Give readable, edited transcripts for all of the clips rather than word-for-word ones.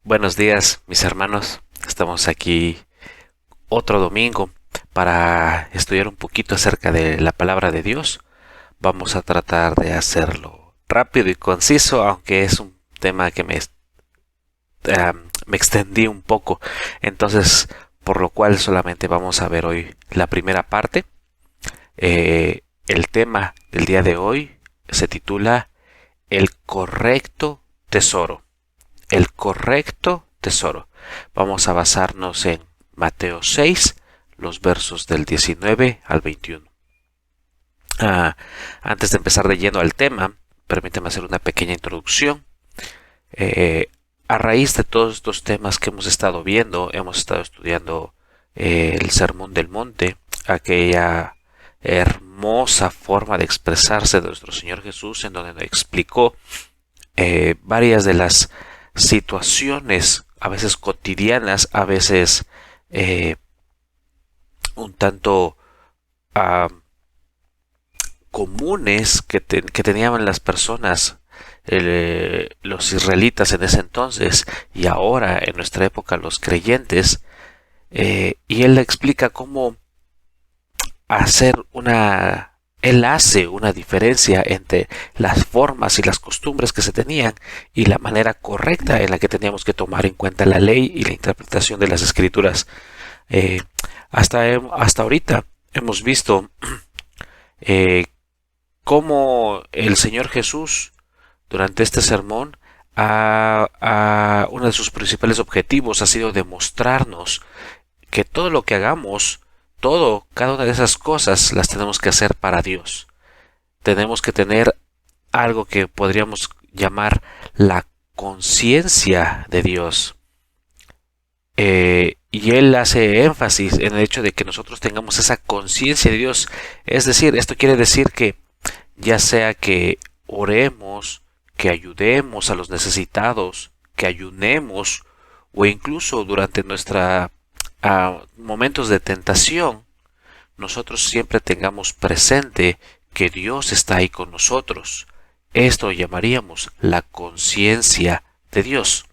Buenos días, mis hermanos. Estamos aquí otro domingo para estudiar un poquito acerca de la palabra de Dios. Vamos a tratar de hacerlo rápido y conciso, aunque es un tema que me extendí un poco. Entonces, por lo cual solamente vamos a ver hoy la primera parte. El tema del día de hoy se titula El correcto tesoro. El correcto tesoro. Vamos a basarnos en Mateo 6, los versos del 19 al 21. Ah, Antes de empezar de lleno al tema, permíteme hacer una pequeña introducción. A raíz de todos estos temas que hemos estado viendo, hemos estado estudiando el Sermón del Monte, aquella hermosa forma de expresarse de nuestro Señor Jesús, en donde nos explicó varias de las situaciones, a veces cotidianas, a veces un tanto uh, comunes que tenían las personas, los israelitas en ese entonces y ahora en nuestra época los creyentes, y él explica cómo él hace una diferencia entre las formas y las costumbres que se tenían y la manera correcta en la que teníamos que tomar en cuenta la ley y la interpretación de las escrituras. Eh, hasta ahorita hemos visto cómo el Señor Jesús durante este sermón uno de sus principales objetivos ha sido demostrarnos que todo lo que hagamos, cada una de esas cosas las tenemos que hacer para Dios. Tenemos que tener algo que podríamos llamar la conciencia de Dios. Y él hace énfasis en el hecho de que nosotros tengamos esa conciencia de Dios. Es decir, esto quiere decir que ya sea que oremos, que ayudemos a los necesitados, que ayunemos, o incluso durante momentos de tentación, nosotros siempre tengamos presente que Dios está ahí con nosotros. Esto llamaríamos la conciencia de Dios.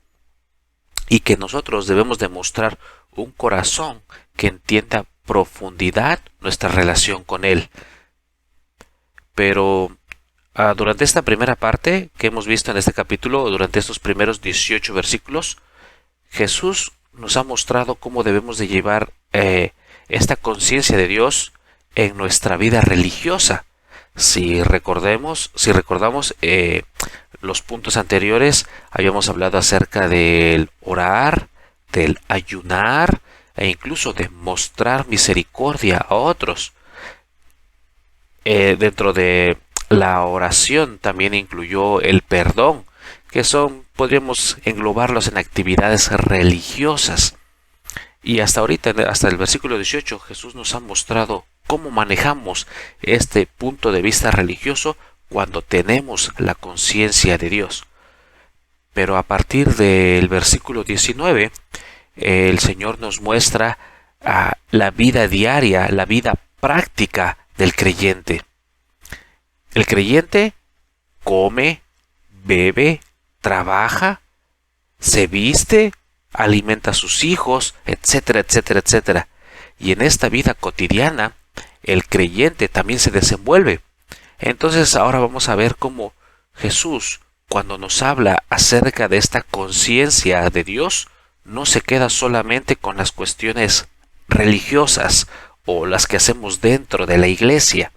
Y que nosotros debemos demostrar un corazón que entienda a profundidad nuestra relación con Él. Pero durante esta primera parte que hemos visto en este capítulo, durante estos primeros 18 versículos, Jesús nos ha mostrado cómo debemos de llevar esta conciencia de Dios en nuestra vida religiosa. Si recordamos los puntos anteriores, habíamos hablado acerca del orar, del ayunar e incluso de mostrar misericordia a otros. Dentro de la oración también incluyó el perdón, que podríamos englobarlos en actividades religiosas. Y hasta ahorita, hasta el versículo 18, Jesús nos ha mostrado cómo manejamos este punto de vista religioso cuando tenemos la conciencia de Dios. Pero a partir del versículo 19, el Señor nos muestra la vida diaria, la vida práctica del creyente. El creyente come, bebe, trabaja, se viste, alimenta a sus hijos, etcétera, etcétera, etcétera. Y en esta vida cotidiana, el creyente también se desenvuelve. Entonces ahora vamos a ver cómo Jesús, cuando nos habla acerca de esta conciencia de Dios, no se queda solamente con las cuestiones religiosas o las que hacemos dentro de la iglesia,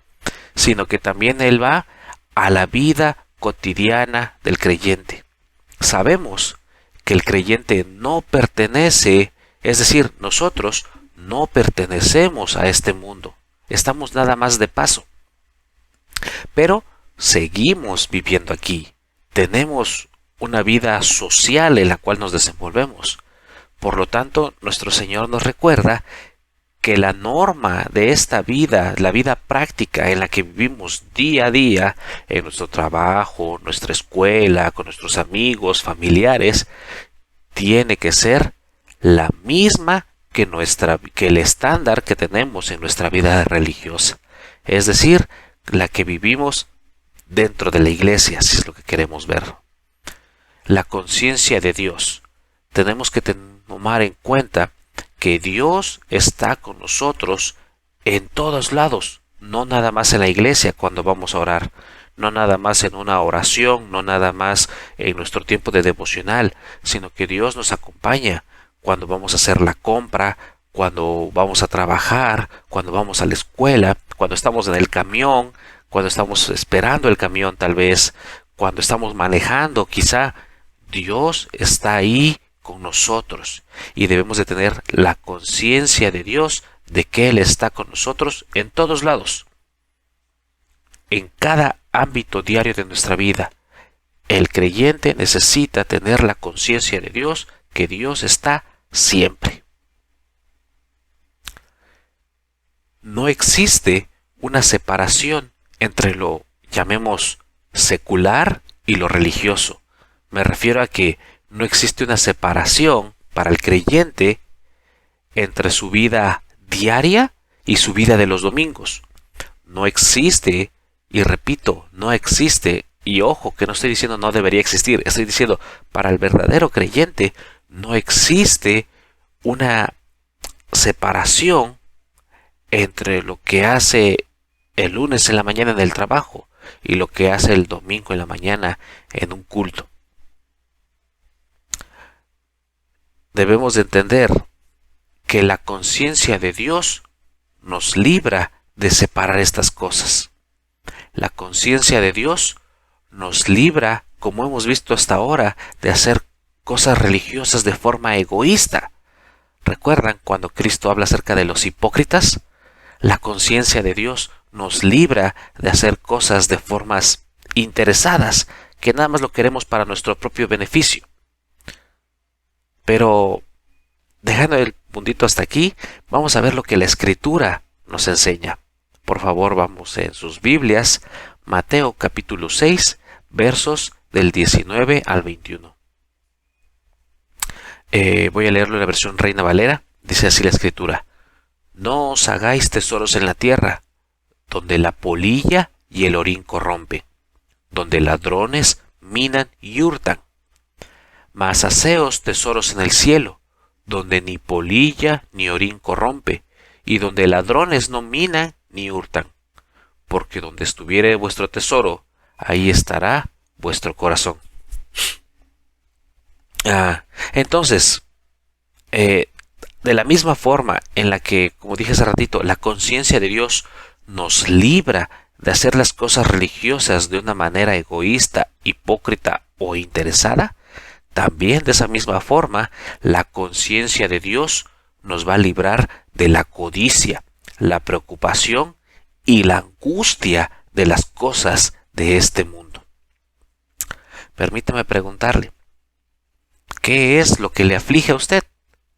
sino que también Él va a la vida cotidiana del creyente. Sabemos que el creyente no pertenece, es decir, nosotros no pertenecemos a este mundo, estamos nada más de paso, pero seguimos viviendo aquí, tenemos una vida social en la cual nos desenvolvemos. Por lo tanto, nuestro Señor nos recuerda que la norma de esta vida, la vida práctica en la que vivimos día a día, en nuestro trabajo, nuestra escuela, con nuestros amigos, familiares, tiene que ser la misma que el estándar que tenemos en nuestra vida religiosa. Es decir, la que vivimos dentro de la iglesia, si es lo que queremos ver. La conciencia de Dios. tenemos que tomar en cuenta que Dios está con nosotros en todos lados, no nada más en la iglesia cuando vamos a orar, no nada más en una oración, no nada más en nuestro tiempo de devocional, sino que Dios nos acompaña cuando vamos a hacer la compra, cuando vamos a trabajar, cuando vamos a la escuela, cuando estamos en el camión, cuando estamos esperando el camión tal vez, cuando estamos manejando quizá. Dios está ahí con nosotros y debemos de tener la conciencia de Dios de que Él está con nosotros en todos lados, en cada ámbito diario de nuestra vida. El creyente necesita tener la conciencia de Dios, que Dios está siempre. No existe una separación entre lo, llamemos, secular y lo religioso. Me refiero a que no existe una separación para el creyente entre su vida diaria y su vida de los domingos. No existe, y repito, no existe, y ojo que no estoy diciendo no debería existir, estoy diciendo para el verdadero creyente no existe una separación entre lo que hace el lunes en la mañana en el trabajo y lo que hace el domingo en la mañana en un culto. Debemos de entender que la conciencia de Dios nos libra de separar estas cosas. La conciencia de Dios nos libra, como hemos visto hasta ahora, de hacer cosas religiosas de forma egoísta. ¿Recuerdan cuando Cristo habla acerca de los hipócritas? La conciencia de Dios nos libra de hacer cosas de formas interesadas, que nada más lo queremos para nuestro propio beneficio. Pero, dejando el puntito hasta aquí, vamos a ver lo que la Escritura nos enseña. Por favor, vamos en sus Biblias, Mateo capítulo 6, versos del 19 al 21. Voy a leerlo en la versión Reina Valera. Dice así la Escritura: No os hagáis tesoros en la tierra, donde la polilla y el orín corrompen, donde ladrones minan y hurtan. Mas haceos tesoros en el cielo, donde ni polilla ni orín corrompe, y donde ladrones no minan ni hurtan. Porque donde estuviere vuestro tesoro, ahí estará vuestro corazón. Entonces, de la misma forma en la que, como dije hace ratito, la conciencia de Dios nos libra de hacer las cosas religiosas de una manera egoísta, hipócrita o interesada, también de esa misma forma la conciencia de Dios nos va a librar de la codicia, la preocupación y la angustia de las cosas de este mundo. Permítame preguntarle, ¿qué es lo que le aflige a usted?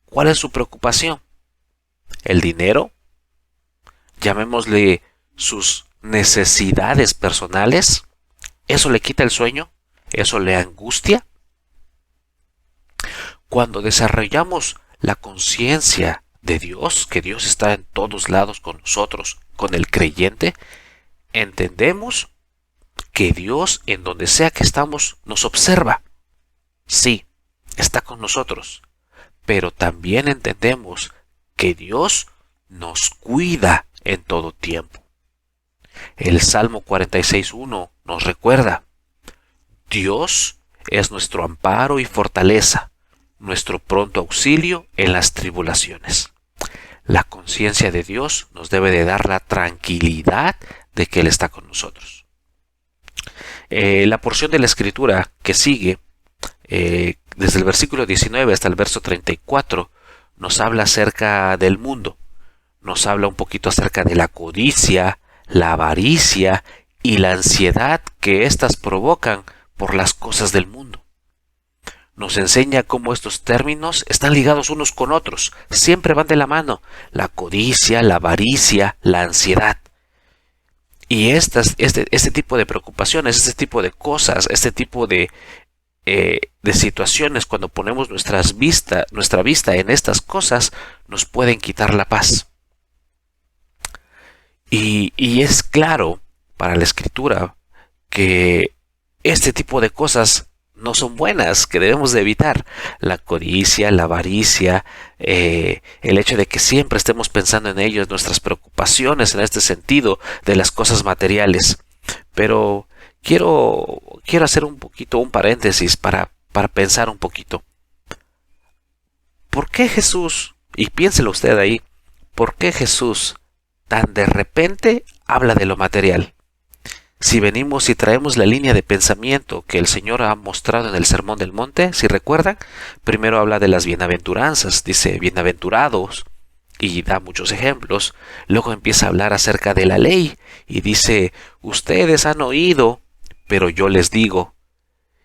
¿Cuál es su preocupación? ¿El dinero? Llamémosle sus necesidades personales. ¿Eso le quita el sueño? ¿Eso le angustia? Cuando desarrollamos la conciencia de Dios, que Dios está en todos lados con nosotros, con el creyente, entendemos que Dios, en donde sea que estamos, nos observa. Sí, está con nosotros, pero también entendemos que Dios nos cuida en todo tiempo. El Salmo 46:1 nos recuerda: Dios es nuestro amparo y fortaleza, nuestro pronto auxilio en las tribulaciones. La conciencia de Dios nos debe de dar la tranquilidad de que Él está con nosotros. La porción de la Escritura que sigue, desde el versículo 19 hasta el verso 34, nos habla acerca del mundo. Nos habla un poquito acerca de la codicia, la avaricia y la ansiedad que éstas provocan por las cosas del mundo. Nos enseña cómo estos términos están ligados unos con otros, siempre van de la mano: la codicia, la avaricia, la ansiedad. Y este tipo de preocupaciones, este tipo de cosas, este tipo de situaciones, cuando ponemos nuestra vista en estas cosas, nos pueden quitar la paz. Y es claro para la Escritura que este tipo de cosas no son buenas, que debemos de evitar. La codicia, la avaricia, el hecho de que siempre estemos pensando en ellos, nuestras preocupaciones en este sentido de las cosas materiales. Pero quiero hacer un paréntesis para pensar un poquito. ¿Por qué Jesús, y piénselo usted ahí, por qué Jesús tan de repente habla de lo material? Si venimos y traemos la línea de pensamiento que el Señor ha mostrado en el Sermón del Monte, si recuerdan, primero habla de las bienaventuranzas, dice bienaventurados, y da muchos ejemplos. Luego empieza a hablar acerca de la ley, y dice, ustedes han oído, pero yo les digo.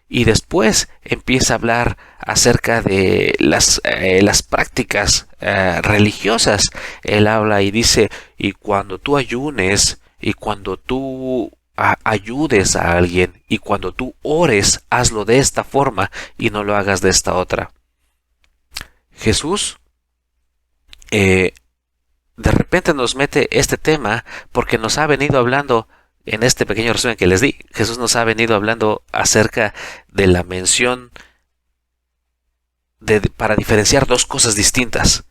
Y después empieza a hablar acerca de las prácticas religiosas. Él habla y dice, y cuando tú ayunes, y cuando tú ayudes a alguien, y cuando tú ores, hazlo de esta forma y no lo hagas de esta otra. Jesús de repente nos mete este tema porque nos ha venido hablando, en este pequeño resumen que les di, Jesús nos ha venido hablando acerca de la mención para diferenciar dos cosas distintas.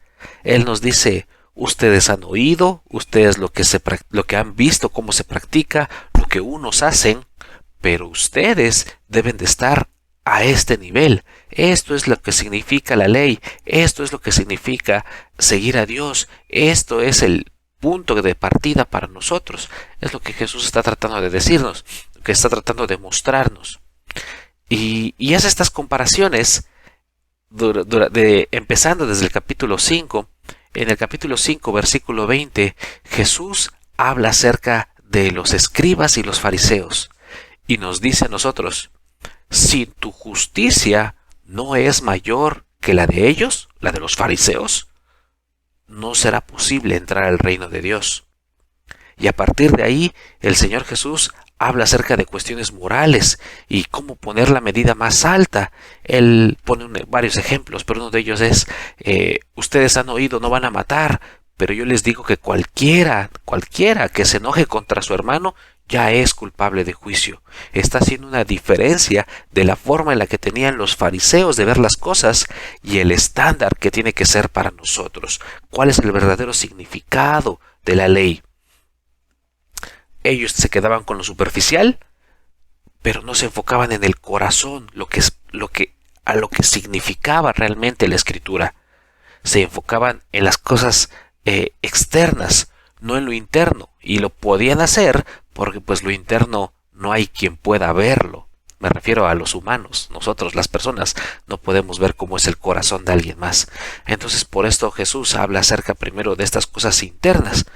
Él nos dice, ustedes han oído, ustedes lo que han visto, cómo se practica, lo que unos hacen, pero ustedes deben de estar a este nivel. Esto es lo que significa la ley, esto es lo que significa seguir a Dios, esto es el punto de partida para nosotros. Es lo que Jesús está tratando de decirnos, lo que está tratando de mostrarnos. Y hace estas comparaciones empezando desde el capítulo 5. En el capítulo 5, versículo 20, Jesús habla acerca de los escribas y los fariseos y nos dice a nosotros, si tu justicia no es mayor que la de ellos, la de los fariseos, no será posible entrar al reino de Dios. Y a partir de ahí, el Señor Jesús habla acerca de cuestiones morales y cómo poner la medida más alta. Él pone varios ejemplos, pero uno de ellos es, ustedes han oído, no van a matar, pero yo les digo que cualquiera que se enoje contra su hermano, ya es culpable de juicio. Está haciendo una diferencia de la forma en la que tenían los fariseos de ver las cosas y el estándar que tiene que ser para nosotros. ¿Cuál es el verdadero significado de la ley? Ellos se quedaban con lo superficial, pero no se enfocaban en el corazón, a lo que significaba realmente la escritura. Se enfocaban en las cosas externas, no en lo interno, y lo podían hacer porque pues lo interno no hay quien pueda verlo. Me refiero a los humanos, nosotros, las personas, no podemos ver cómo es el corazón de alguien más. Entonces por esto Jesús habla acerca primero de estas cosas internas.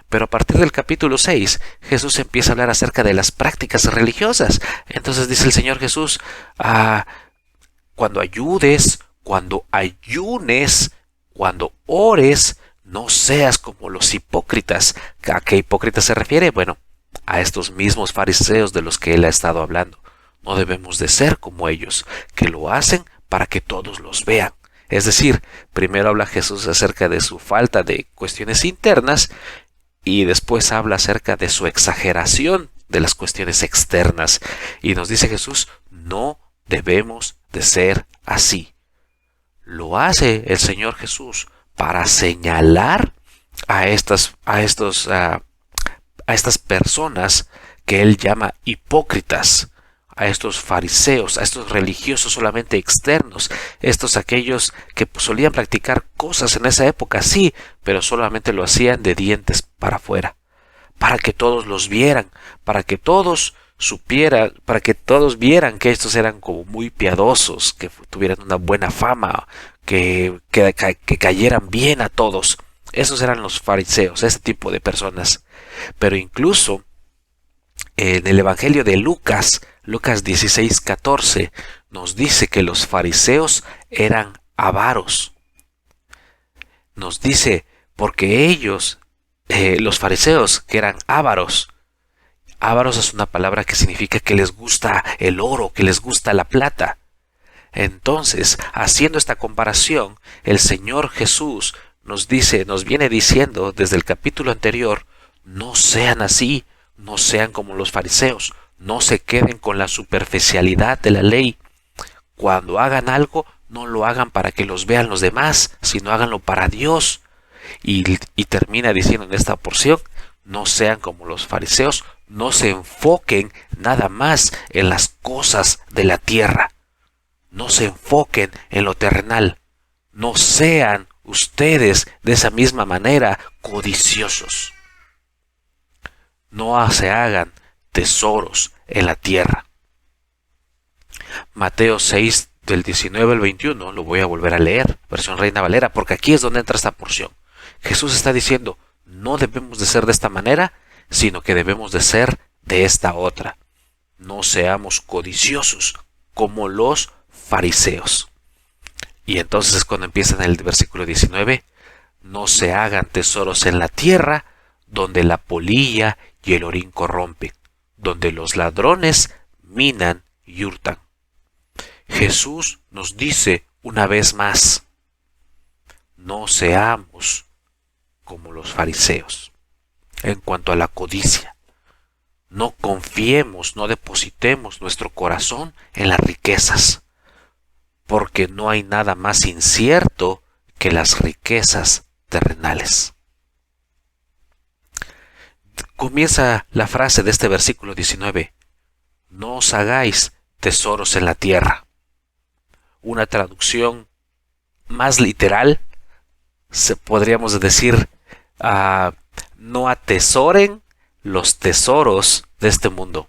Pero a partir del capítulo 6, Jesús empieza a hablar acerca de las prácticas religiosas. Entonces dice el Señor Jesús, cuando ayudes, cuando ayunes, cuando ores, no seas como los hipócritas. ¿A qué hipócritas se refiere? Bueno, a estos mismos fariseos de los que él ha estado hablando. No debemos de ser como ellos, que lo hacen para que todos los vean. Es decir, primero habla Jesús acerca de su falta de cuestiones internas y después habla acerca de su exageración de las cuestiones externas. Y nos dice Jesús, no debemos de ser así. Lo hace el Señor Jesús para señalar a estas personas que él llama hipócritas, a estos fariseos, a estos religiosos solamente externos, aquellos que solían practicar cosas en esa época, sí, pero solamente lo hacían de dientes para afuera, para que todos los vieran, para que todos vieran que estos eran como muy piadosos, que tuvieran una buena fama, que cayeran bien a todos. Esos eran los fariseos, ese tipo de personas. Pero incluso en el Evangelio de Lucas 16:14, nos dice que los fariseos eran avaros. Nos dice, porque ellos, los fariseos, que eran ávaros. Ávaros es una palabra que significa que les gusta el oro, que les gusta la plata. Entonces, haciendo esta comparación, el Señor Jesús nos viene diciendo desde el capítulo anterior, no sean así, no sean como los fariseos, no se queden con la superficialidad de la ley. Cuando hagan algo, no lo hagan para que los vean los demás, sino háganlo para Dios. Y termina diciendo en esta porción, no sean como los fariseos, no se enfoquen nada más en las cosas de la tierra. No se enfoquen en lo terrenal. No sean ustedes de esa misma manera codiciosos. No se hagan tesoros en la tierra. Mateo 6 del 19 al 21, lo voy a volver a leer, versión Reina Valera, porque aquí es donde entra esta porción. Jesús está diciendo, no debemos de ser de esta manera, sino que debemos de ser de esta otra. No seamos codiciosos como los fariseos. Y entonces es cuando empieza en el versículo 19, no se hagan tesoros en la tierra, donde la polilla y el orín corrompen, donde los ladrones minan y hurtan. Jesús nos dice una vez más, no seamos como los fariseos en cuanto a la codicia. No confiemos, no depositemos nuestro corazón en las riquezas, porque no hay nada más incierto que las riquezas terrenales. Comienza la frase de este versículo 19, no os hagáis tesoros en la tierra. Una traducción más literal, podríamos decir, no atesoren los tesoros de este mundo.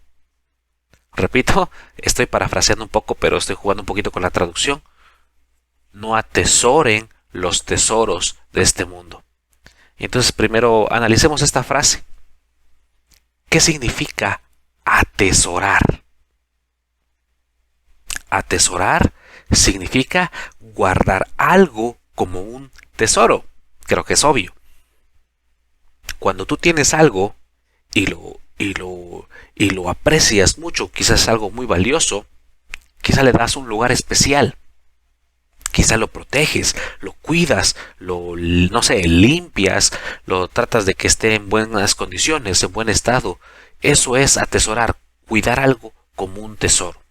Repito, estoy parafraseando un poco, pero estoy jugando un poquito con la traducción. No atesoren los tesoros de este mundo. Y entonces primero analicemos esta frase. ¿Qué significa atesorar? Atesorar significa guardar algo como un tesoro. Creo que es obvio. Cuando tú tienes algo y lo aprecias mucho, quizás es algo muy valioso, quizás le das un lugar especial, quizás lo proteges, lo cuidas, no sé, limpias, lo tratas de que esté en buenas condiciones, en buen estado. Eso es atesorar, cuidar algo como un tesoro.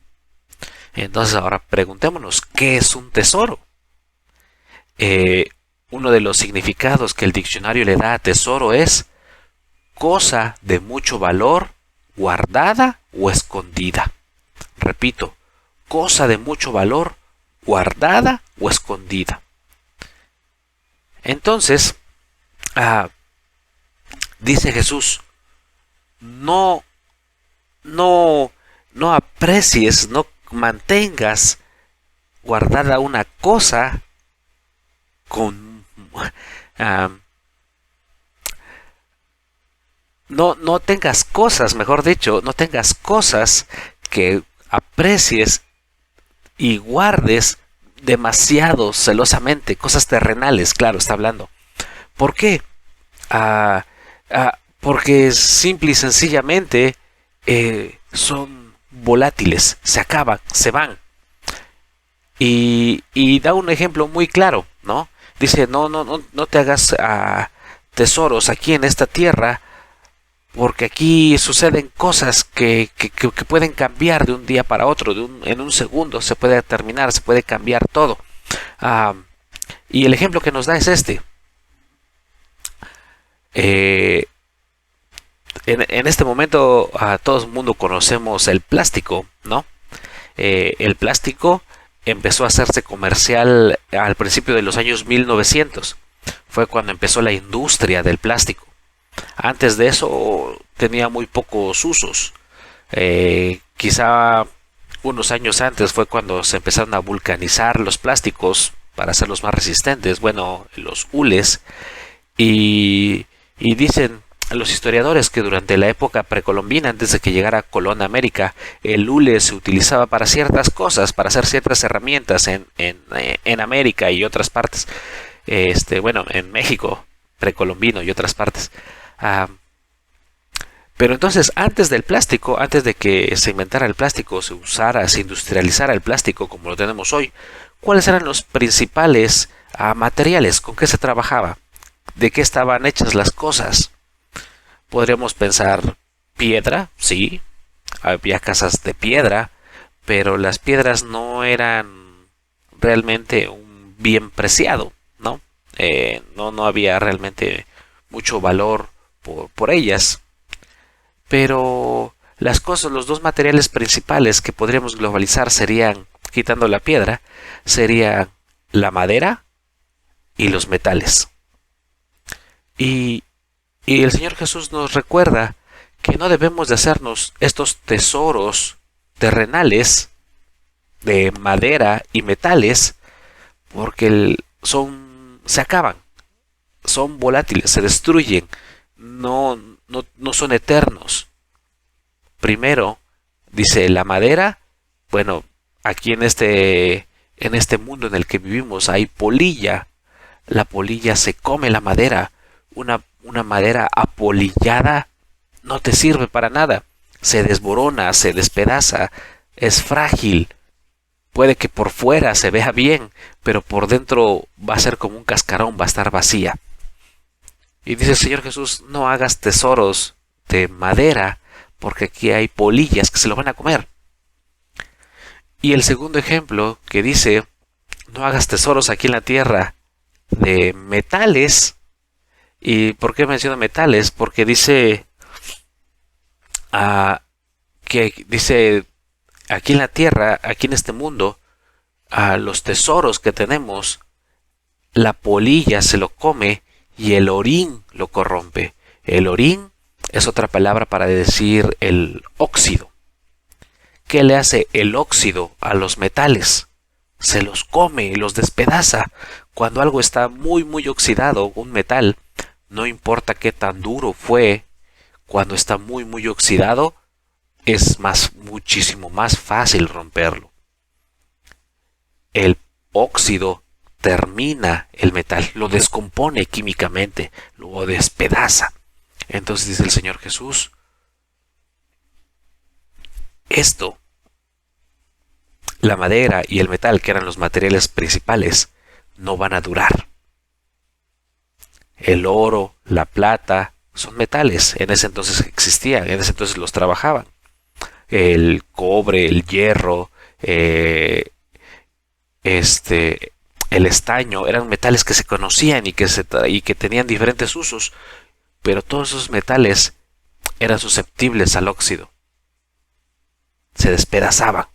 Entonces ahora preguntémonos, ¿qué es un tesoro? Uno de los significados que el diccionario le da a tesoro es cosa de mucho valor, guardada o escondida. Repito, cosa de mucho valor, guardada o escondida. Entonces, dice Jesús, no aprecies, no mantengas guardada una cosa con no tengas cosas, mejor dicho, no tengas cosas que aprecies y guardes demasiado celosamente, cosas terrenales, claro, está hablando. ¿Por qué? Porque simple y sencillamente son volátiles, se acaban, se van. Y da un ejemplo muy claro, ¿no? Dice, no te hagas tesoros aquí en esta tierra, porque aquí suceden cosas que pueden cambiar de un día para otro, en un segundo se puede terminar, se puede cambiar todo. Y el ejemplo que nos da es este. En este momento todo el mundo conocemos el plástico, ¿no? El plástico empezó a hacerse comercial al principio de los años 1900. Fue cuando empezó la industria del plástico. Antes de eso tenía muy pocos usos. Quizá unos años antes fue cuando se empezaron a vulcanizar los plásticos para hacerlos más resistentes. Bueno, los hules. Y dicen los historiadores que durante la época precolombina, antes de que llegara Colón a América, el hule se utilizaba para ciertas cosas, para hacer ciertas herramientas en América y otras partes. En México precolombino y otras partes. Pero entonces, antes del plástico, antes de que se inventara el plástico, se industrializara el plástico como lo tenemos hoy, ¿cuáles eran los principales materiales? ¿Con qué se trabajaba? ¿De qué estaban hechas las cosas? Podríamos pensar piedra, sí, había casas de piedra, pero las piedras no eran realmente un bien preciado, ¿no? No había realmente mucho valor por ellas. Pero las cosas, los dos materiales principales que podríamos globalizar serían, quitando la piedra, serían la madera y los metales. Y, y el Señor Jesús nos recuerda que no debemos de hacernos estos tesoros terrenales de madera y metales porque se acaban, son volátiles, se destruyen, no son eternos. Primero, dice la madera, bueno, aquí en este mundo en el que vivimos hay polilla. La polilla se come la madera. Una madera apolillada no te sirve para nada. Se desborona, se despedaza, es frágil. Puede que por fuera se vea bien, pero por dentro va a ser como un cascarón, va a estar vacía. Y dice el Señor Jesús, no hagas tesoros de madera, porque aquí hay polillas que se lo van a comer. Y el segundo ejemplo que dice, no hagas tesoros aquí en la tierra de metales. ¿Y por qué menciona metales? Porque dice dice aquí en la tierra, aquí en este mundo, los tesoros que tenemos, la polilla se lo come y el orín lo corrompe. El orín es otra palabra para decir el óxido. ¿Qué le hace el óxido a los metales? Se los come, los despedaza. Cuando algo está muy oxidado, un metal, no importa qué tan duro fue, cuando está muy oxidado, es muchísimo más fácil romperlo. El óxido termina el metal, lo descompone químicamente, lo despedaza. Entonces dice el Señor Jesús, la madera y el metal, que eran los materiales principales, no van a durar. El oro, la plata, son metales. En ese entonces existían, en ese entonces los trabajaban. El cobre, el hierro, el estaño, eran metales que se conocían y que tenían diferentes usos, pero todos esos metales eran susceptibles al óxido. Se despedazaban.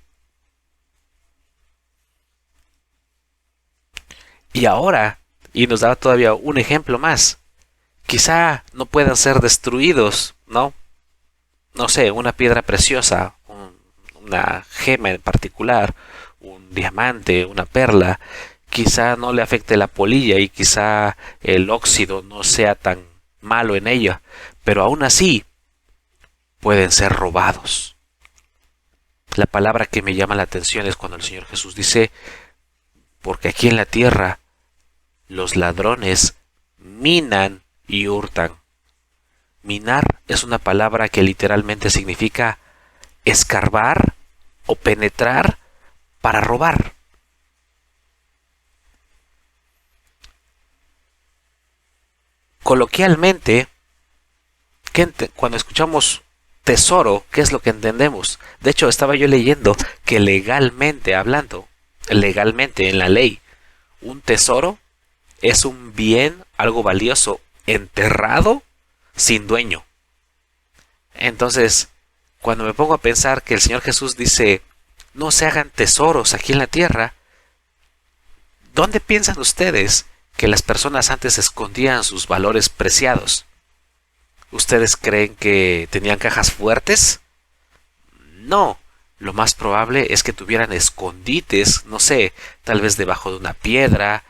Y ahora, y nos da todavía un ejemplo más, quizá no puedan ser destruidos, ¿no? No sé, una piedra preciosa, una gema en particular, un diamante, una perla, quizá no le afecte la polilla y quizá el óxido no sea tan malo en ella, pero aún así pueden ser robados. La palabra que me llama la atención es cuando el Señor Jesús dice, porque aquí en la tierra los ladrones minan y hurtan. Minar es una palabra que literalmente significa escarbar o penetrar para robar. Coloquialmente, cuando escuchamos tesoro, ¿qué es lo que entendemos? De hecho, estaba yo leyendo que legalmente hablando, legalmente en la ley, un tesoro es un bien, algo valioso, enterrado sin dueño. Entonces, cuando me pongo a pensar que el Señor Jesús dice, no se hagan tesoros aquí en la tierra, ¿dónde piensan ustedes que las personas antes escondían sus valores preciados? ¿Ustedes creen que tenían cajas fuertes? No, lo más probable es que tuvieran escondites, no sé, tal vez debajo de una piedra,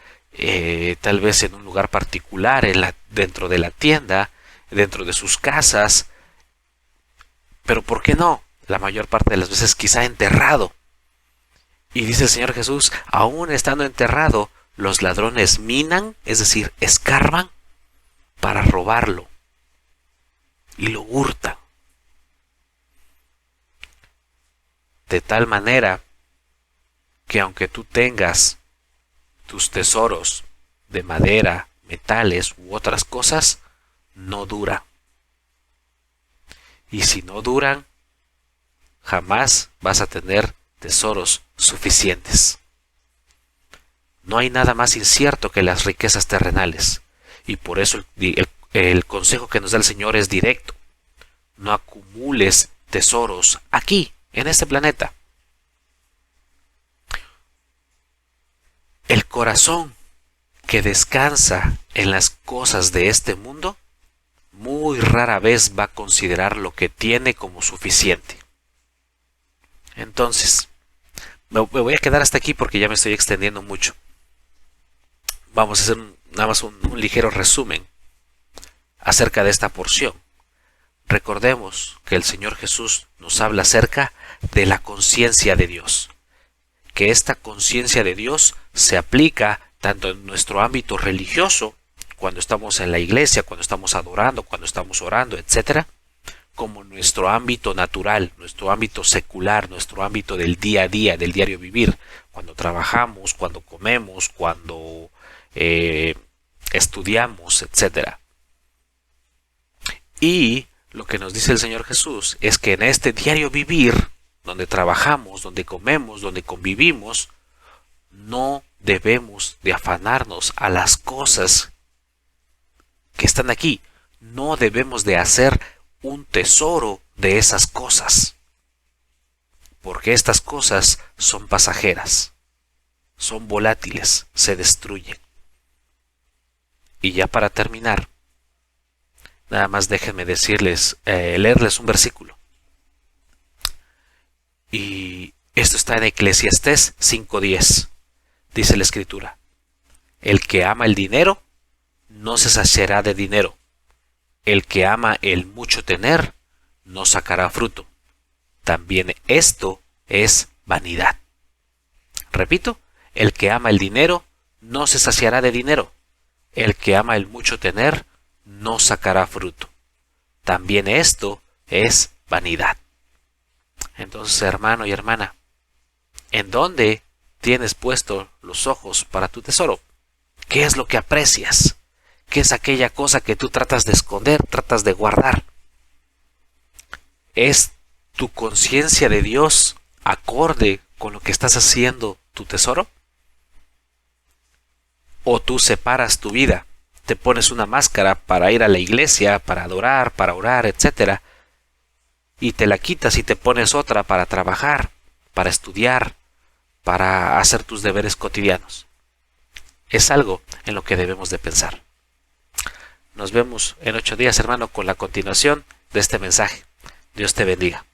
tal vez en un lugar particular, dentro de la tienda, dentro de sus casas. Pero ¿por qué no? La mayor parte de las veces quizá enterrado. Y dice el Señor Jesús, aún estando enterrado, los ladrones minan, es decir, escarban para robarlo. Y lo hurtan. De tal manera que aunque tú tengas tus tesoros de madera, metales u otras cosas, no duran. Y si no duran, jamás vas a tener tesoros suficientes. No hay nada más incierto que las riquezas terrenales, y por eso el consejo que nos da el Señor es directo. No acumules tesoros aquí, en este planeta. El corazón que descansa en las cosas de este mundo muy rara vez va a considerar lo que tiene como suficiente. Entonces, me voy a quedar hasta aquí porque ya me estoy extendiendo mucho. Vamos a hacer nada más un ligero resumen acerca de esta porción. Recordemos que el Señor Jesús nos habla acerca de la conciencia de Dios. Que esta conciencia de Dios se aplica tanto en nuestro ámbito religioso, cuando estamos en la iglesia, cuando estamos adorando, cuando estamos orando, etc., como en nuestro ámbito natural, nuestro ámbito secular, nuestro ámbito del día a día, del diario vivir, cuando trabajamos, cuando comemos, cuando estudiamos, etc. Y lo que nos dice el Señor Jesús es que en este diario vivir, donde trabajamos, donde comemos, donde convivimos, no debemos de afanarnos a las cosas que están aquí. No debemos de hacer un tesoro de esas cosas, porque estas cosas son pasajeras, son volátiles, se destruyen. Y ya para terminar, nada más déjenme decirles, leerles un versículo. Y esto está en Eclesiastés 5:10. Dice la Escritura: el que ama el dinero no se saciará de dinero. El que ama el mucho tener no sacará fruto. También esto es vanidad. Repito, el que ama el dinero no se saciará de dinero. El que ama el mucho tener no sacará fruto. También esto es vanidad. Entonces, hermano y hermana, ¿en dónde tienes puesto los ojos para tu tesoro? ¿Qué es lo que aprecias? ¿Qué es aquella cosa que tú tratas de esconder, tratas de guardar? ¿Es tu conciencia de Dios acorde con lo que estás haciendo tu tesoro? ¿O tú separas tu vida, te pones una máscara para ir a la iglesia, para adorar, para orar, etcétera, y te la quitas y te pones otra para trabajar, para estudiar, para hacer tus deberes cotidianos? Es algo en lo que debemos de pensar. Nos vemos en 8 días, hermano, con la continuación de este mensaje. Dios te bendiga.